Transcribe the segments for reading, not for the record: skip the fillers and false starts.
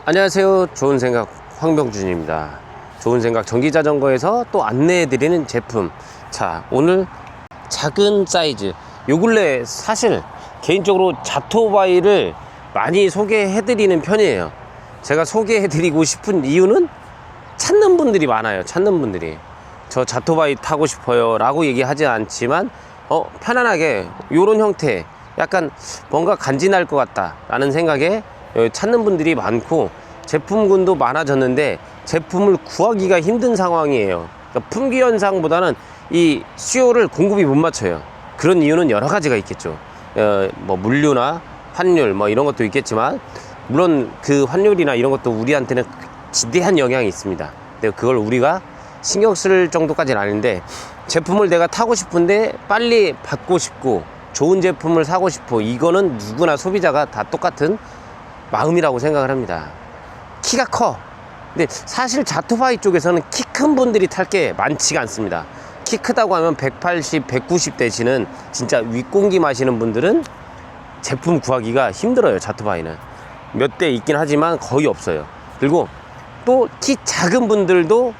안녕하세요. 좋은생각 황병준입니다. 좋은생각 전기자전거에서 또 안내해드리는 제품. 자, 오늘 작은 사이즈, 요 근래 사실 개인적으로 자토바이를 많이 소개해드리는 편이에요. 제가 소개해드리고 싶은 이유는 찾는 분들이 많아요. 찾는 분들이 저 자토바이 타고 싶어요 라고 얘기하지 않지만 편안하게 요런 형태, 약간 뭔가 간지날 것 같다 라는 생각에 찾는 분들이 많고, 제품군도 많아졌는데 제품을 구하기가 힘든 상황이에요. 그러니까 품귀 현상보다는 이 수요를 공급이 못 맞춰요. 그런 이유는 여러 가지가 있겠죠. 뭐 물류나 환율 뭐 이런 것도 있겠지만, 물론 그 환율이나 이런 것도 우리한테는 지대한 영향이 있습니다. 근데 그걸 우리가 신경 쓸 정도까지는 아닌데, 제품을 내가 타고 싶은데 빨리 받고 싶고 좋은 제품을 사고 싶어, 이거는 누구나 소비자가 다 똑같은 마음이라고 생각을 합니다. 키가 커. 근데 사실 자토바이 쪽에서는 키 큰 분들이 탈 게 많지가 않습니다. 키 크다고 하면 180, 190 되시는 진짜 윗공기 마시는 분들은 제품 구하기가 힘들어요. 자토바이는 몇 대 있긴 하지만 거의 없어요. 그리고 또 키 작은 분들도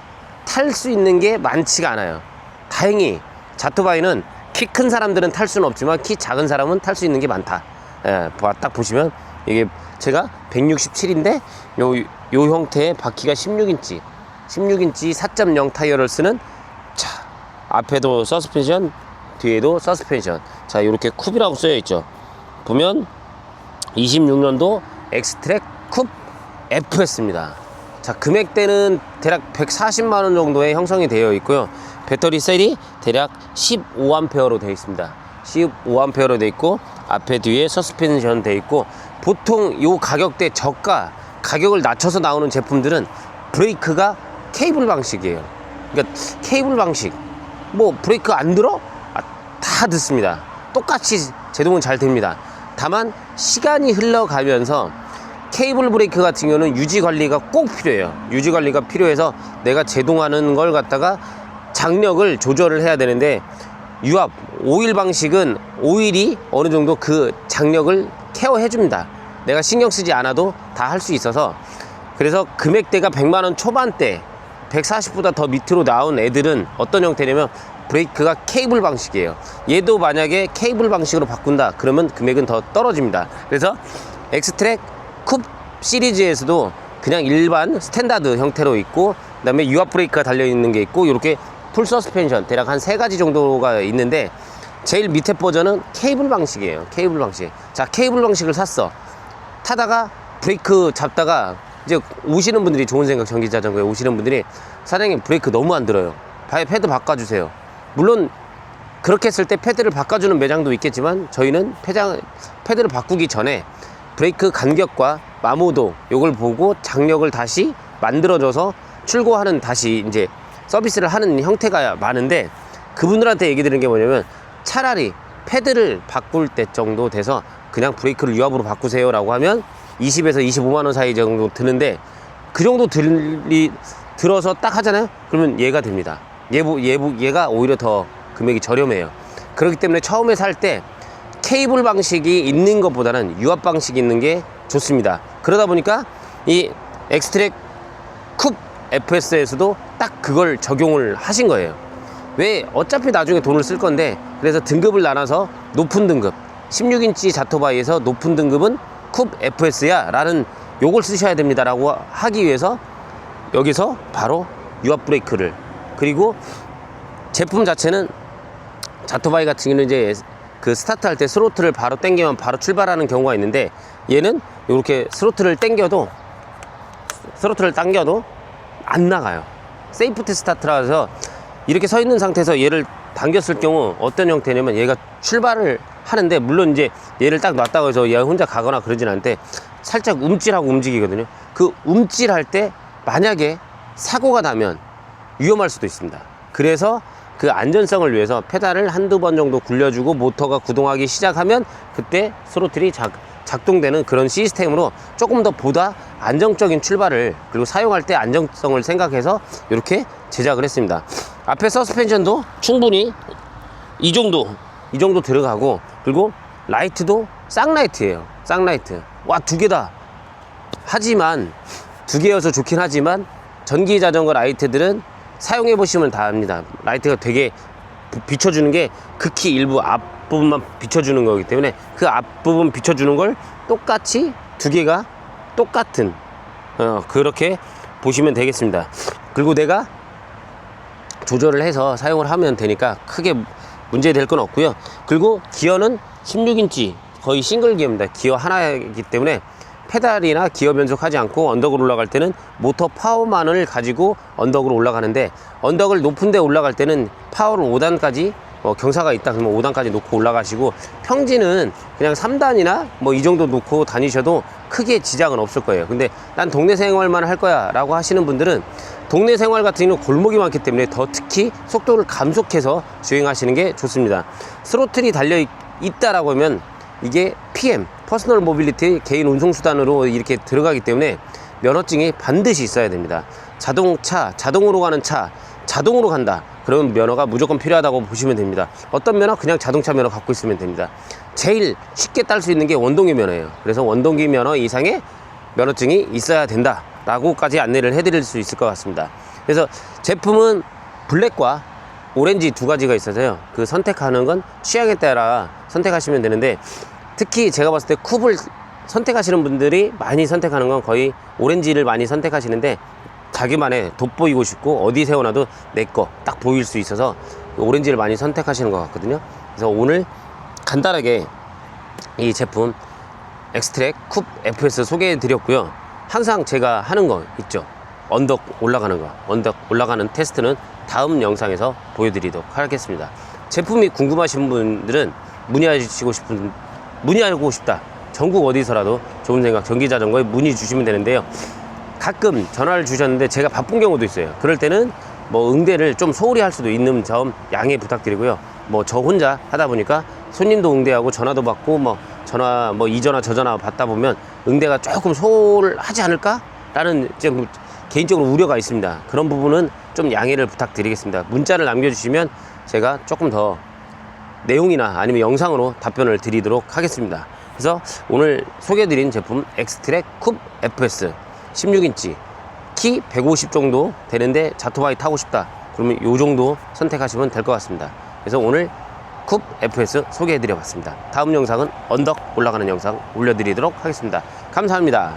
탈 수 있는 게 많지가 않아요. 다행히 자토바이는 키 큰 사람들은 탈 수는 없지만 키 작은 사람은 탈 수 있는 게 많다. 딱 보시면 이게 제가 167인데 요 형태의 바퀴가 16인치 4.0 타이어를 쓰는, 자, 앞에도 서스펜션, 뒤에도 서스펜션. 자, 이렇게 쿱이라고 써여 있죠. 보면 26년도 엑스트랙 쿱 FS입니다. 자, 금액대는 대략 140만원 정도에 형성이 되어 있고요. 배터리 셀이 대략 15A로 되어 있습니다. 15A로 되어 있고, 앞에 뒤에 서스펜션 되어 있고, 보통 요 가격대 저가 가격을 낮춰서 나오는 제품들은 브레이크가 케이블 방식이에요. 그러니까 케이블 방식, 뭐 브레이크 안 들어? 다 듣습니다. 똑같이 제동은 잘 됩니다. 다만 시간이 흘러가면서 케이블 브레이크 같은 경우는 유지 관리가 꼭 필요해요. 유지 관리가 필요해서 내가 제동하는 걸 갖다가 장력을 조절을 해야 되는데, 유압 오일 방식은 오일이 어느 정도 그 장력을 케어해 줍니다. 내가 신경 쓰지 않아도 다 할 수 있어서. 그래서 금액대가 100만원 초반대, 140보다 더 밑으로 나온 애들은 어떤 형태냐면 브레이크가 케이블 방식이에요. 얘도 만약에 케이블 방식으로 바꾼다 그러면 금액은 더 떨어집니다. 그래서 엑스트랙 쿱 시리즈에서도 그냥 일반 스탠다드 형태로 있고, 그 다음에 유압 브레이크가 달려있는 게 있고, 이렇게 풀 서스펜션 대략 한 3가지 정도가 있는데, 제일 밑에 버전은 케이블 방식이에요. 케이블 방식. 자, 케이블 방식을 샀어. 타다가 브레이크 잡다가 이제 오시는 분들이, 좋은생각 전기자전거에 오시는 분들이, 사장님 브레이크 너무 안 들어요. 패드 바꿔주세요. 물론 그렇게 했을 때 패드를 바꿔주는 매장도 있겠지만, 저희는 패드를 바꾸기 전에 브레이크 간격과 마모도 요걸 보고 장력을 다시 만들어줘서 출고하는, 다시 이제 서비스를 하는 형태가 많은데, 그분들한테 얘기 드리는 게 뭐냐면, 차라리 패드를 바꿀 때 정도 돼서 그냥 브레이크를 유압으로 바꾸세요 라고 하면 20에서 25만원 사이 정도 드는데, 그 정도 들어서 딱 하잖아요. 그러면 얘가 됩니다. 얘가 오히려 더 금액이 저렴해요. 그렇기 때문에 처음에 살 때 케이블 방식이 있는 것보다는 유압 방식이 있는 게 좋습니다. 그러다 보니까 이 엑스트랙 쿱 FS에서도 딱 그걸 적용을 하신 거예요. 왜? 어차피 나중에 돈을 쓸 건데, 그래서 등급을 나눠서 높은 등급 16인치 자토바이에서 높은 등급은 쿱 FS야 라는 요걸 쓰셔야 됩니다 라고 하기 위해서 여기서 바로 유압 브레이크를, 그리고 제품 자체는 자토바이 같은 경우는 이제 그 스타트 할 때 스로틀을 바로 당기면 바로 출발하는 경우가 있는데, 얘는 이렇게 스로틀을 당겨도 안 나가요. 세이프티 스타트라서 이렇게 서 있는 상태에서 얘를 당겼을 경우 어떤 형태냐면, 얘가 출발을 하는데, 물론 이제 얘를 딱 놨다고 해서 얘 혼자 가거나 그러진 않는데, 살짝 움찔하고 움직이거든요. 그 움찔할 때 만약에 사고가 나면 위험할 수도 있습니다. 그래서 그 안전성을 위해서 페달을 한두 번 정도 굴려주고 모터가 구동하기 시작하면 그때 스로틀이 작동되는 그런 시스템으로 조금 더 보다 안정적인 출발을, 그리고 사용할 때 안정성을 생각해서 이렇게 제작을 했습니다. 앞에 서스펜션도 충분히 이 정도 들어가고, 그리고 라이트도 쌍라이트예요. 쌍라이트. 와, 2개 다. 하지만 두 개여서 좋긴 하지만 전기 자전거 라이트들은 사용해 보시면 다 압니다. 라이트가 되게 비춰주는 게 극히 일부 앞부분만 비춰주는 거기 때문에 그 앞부분 비춰주는 걸 똑같이 두 개가 똑같은 그렇게 보시면 되겠습니다. 그리고 내가 조절을 해서 사용을 하면 되니까 크게 문제될 건 없고요. 그리고 기어는 16인치 거의 싱글 기어입니다. 기어 하나이기 때문에 페달이나 기어 변속하지 않고 언덕을 올라갈 때는 모터 파워만을 가지고 언덕으로 올라가는데, 언덕을 높은 데 올라갈 때는 파워를 5단까지 경사가 있다 그러면 5단까지 놓고 올라가시고, 평지는 그냥 3단이나 뭐 이 정도 놓고 다니셔도 크게 지장은 없을 거예요. 근데 난 동네 생활만 할 거야 라고 하시는 분들은 동네 생활 같은 경우는 골목이 많기 때문에 더 특히 속도를 감속해서 주행하시는 게 좋습니다. 스로틀이 달려 있다라고 하면 이게 PM, 퍼스널 모빌리티, 개인 운송수단으로 이렇게 들어가기 때문에 면허증이 반드시 있어야 됩니다. 자동차, 자동으로 가는 차, 자동으로 간다. 그러면 면허가 무조건 필요하다고 보시면 됩니다. 어떤 면허? 그냥 자동차 면허 갖고 있으면 됩니다. 제일 쉽게 딸 수 있는 게 원동기 면허예요. 그래서 원동기 면허 이상의 면허증이 있어야 된다 라고까지 안내를 해드릴 수 있을 것 같습니다. 그래서 제품은 블랙과 오렌지 두 가지가 있어서요. 그 선택하는 건 취향에 따라 선택하시면 되는데, 특히 제가 봤을 때 쿱을 선택하시는 분들이 많이 선택하는 건 거의 오렌지를 많이 선택하시는데, 자기만의 돋보이고 싶고 어디 세워놔도 내 거 딱 보일 수 있어서 오렌지를 많이 선택하시는 것 같거든요. 그래서 오늘 간단하게 이 제품 엑스트랙 쿱 FS 소개해 드렸고요. 항상 제가 하는 거 있죠. 언덕 올라가는 거, 언덕 올라가는 테스트는 다음 영상에서 보여드리도록 하겠습니다. 제품이 궁금하신 분들은 문의하고 싶다. 전국 어디서라도 좋은 생각 전기자전거에 문의 주시면 되는데요. 가끔 전화를 주셨는데 제가 바쁜 경우도 있어요. 그럴 때는 뭐 응대를 좀 소홀히 할 수도 있는 점 양해 부탁드리고요. 뭐 저 혼자 하다 보니까 손님도 응대하고 전화도 받고 전화 이 전화 저 전화 받다 보면 응대가 조금 소홀하지 않을까? 라는 좀 개인적으로 우려가 있습니다. 그런 부분은 좀 양해를 부탁드리겠습니다. 문자를 남겨주시면 제가 조금 더 내용이나 아니면 영상으로 답변을 드리도록 하겠습니다. 그래서 오늘 소개해드린 제품 엑스트랙 쿱 FS 16인치 키 150 정도 되는데 자토바이 타고 싶다 그러면 요 정도 선택하시면 될 것 같습니다. 그래서 오늘 쿱 FS 소개해드려 봤습니다. 다음 영상은 언덕 올라가는 영상 올려드리도록 하겠습니다. 감사합니다.